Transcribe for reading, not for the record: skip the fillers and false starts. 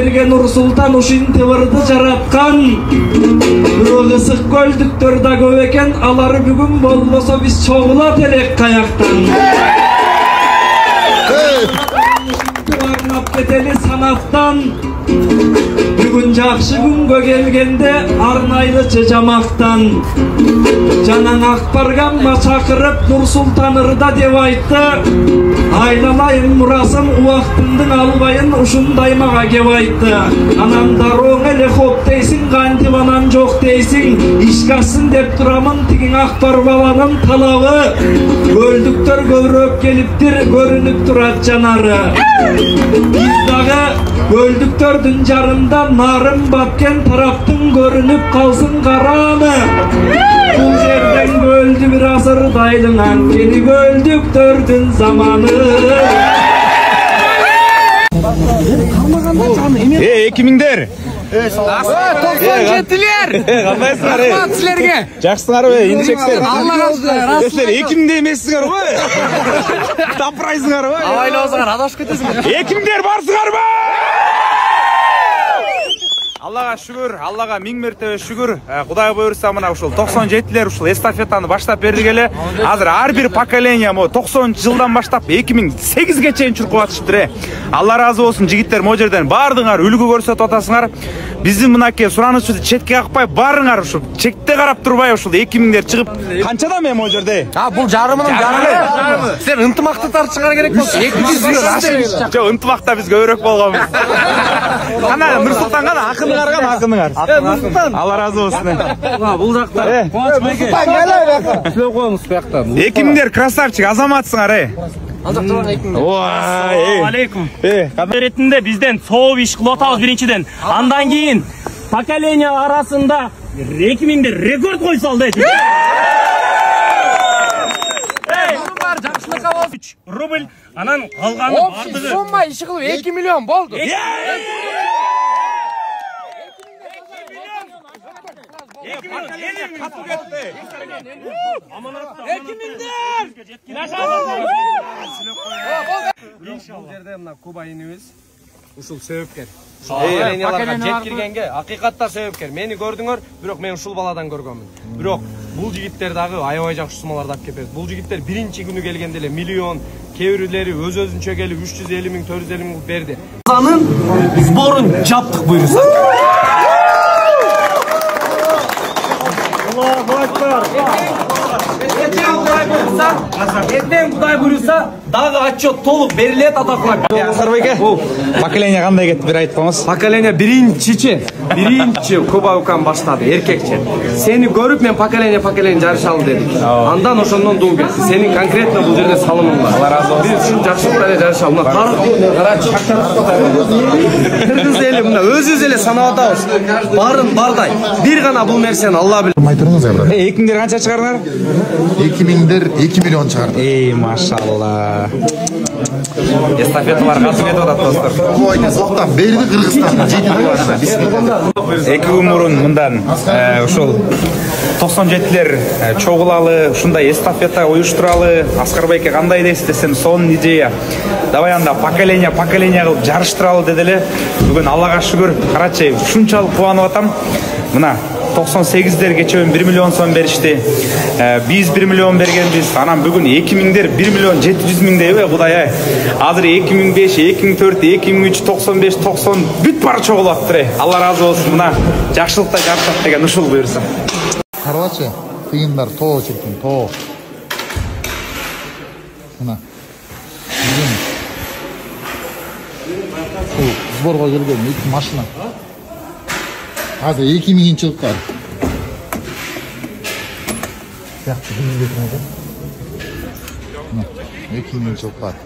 берген Нурсултан ушин тыбырды жараткан. Бирок ысык көлдүктөр да көп экен, алар бүгүн болбосо биз чогулат элек каяктан. Арнап кетели санаттан. Бүгүн жакшы күнгө келгенде арнайлычы жамактан. Жанаң Акбарганга чакырып Нурсултан ырда деп айтты. Айналайын мурасым убактымдын албайын ушундай мага кеп айтты. Анан дарооң эле хоп дейсиң, кантип анан жок дейсиң. Ишкасын деп турамын тигиң Акбар баланын талабы. Көлдүктөр көбүрөөк келиптир, көрүнүп турат жанары. Биз дагы көлдүктөрдүн жарында нарым баткен тараптың көрүнүп калсын караны. Бул жерден көлдү бир асырдайдың анткени көлдүктөрдүн заманы. Экимиңдер. 97-лер. Кандайсыңар? Рахмат силерге. Жакшысыңарбы, инчектер? Аллага шүкүр. Силер 2000 эмессиңер го? Тапырайсыңар го? Абайлоосуңар, адашып кетесиңер. Экимиңдер барсыңарбы? Аллага шүгүр, Аллага миң мертебе шүгүр. Кудай буйрса мына ушул 97-лер ушул эстафетаны баштап бергиле. Азыр ар бир поколение 90-жылдан баштап 2008-ге чейин чуркуп атышыптыр. Алла разы болсун жигиттер, могу жерден баардыгыңар үлгү көрсөтүп атасыңар. Биздин мынакей суранычыбызды четке какпай, барыңар ушул чекте карап турбай ушул 2000-дер чыгып. Канчада мен могу жерде? Бул жарымынын жарымы. Сен ынтымакты тартышыңар керек болсо 200 Жок, ынтымакта биз көбүрөөк болгонбуз. Кана Нурсултан кана акыныңар. Алла разы болсун. Бул жакта. Сүйлөп коебуз бияктан. 2000-дер красавчик, азаматсыңар, Алейкум. Ретинде бизден сооп иш кылып атабыз биринчиден. Андан кийин поколение арасында 2000-дер рекорд кой салды. Жакшылыкка болсун. 3 рубль, анан калганы бардыгы. Сумма иши кылып 2 миллион болду. 2000-дер жерде мына Куба инибиз ушул себепкер. Поколенияларга жеткиргенге акыйкатта себепкер. Мени көрдүңөр, бирок мен ушул баладан көргөнмүн. Бирок бул жигиттер дагы аябай жакшы суммаларды алып келет. Бул жигиттер биринчи күнү келгенде эле миллион, кээ бирлери өз-өзүнчө келип 350 миң, 450 миң берди. Анын сборун жаптык буйруса. Ертең Кудай буйруса, дагы отчет толук берилет атакла. Асарбеке, поколение кандай кетти, бир айтып коңуз. Поколение биринчи Кубаукан баштады, эркекче. Сени көрүп мен поколение жарышалы дедик. Андан ошондон дуу кетти. Сенин конкретно бул жерде салымың бар. Алла разы болсун. Биз ушул жакшылык менен жарышалы. Мына карачы. Кыргыз эли мына өзүбүз эле санап атабыз. Барын бардай. Бир гана бул нерсени Алла билет. Айтырыңыз абра. 2000-дер канча чыгардыңар? 2000-дер 2 миллион чыгарды. Машалла. Эстафеталар катып кетип атат достор. Койду соктан берди Кыргызстан жетип барса бисмилла. 2 күн мурун мындан ушул 97-лер чогулалы, ушундай эстафета уюштуралы. Аскарбеке кандай дейсиз десем, сонун идея. Давай анда поколение кылып жарыштыралы деди эле. Бүгүн Аллага шүгүр, карачы ушунчалык кубанып атам. Мына 98-дер кечөөн 1 миллион сом беришти. Биз 1 миллион бергенбиз. Анан бүгүн 2000-дер 1 миллион 700 миң дейби, Кудай. Азыр 2005, 2004, 2003, 95, 90 бүт бары чогулуп атыптыр. Алла разы болсун. Мына жакшылыкта жарышат деген ушул буйрса. Карачы, тыйындар тоо чиркин, тоо. Мына. Бул сборго келген 2 машина. Азыр 2000 чыгып калды. Сыяктуу 2000 чыгып калды.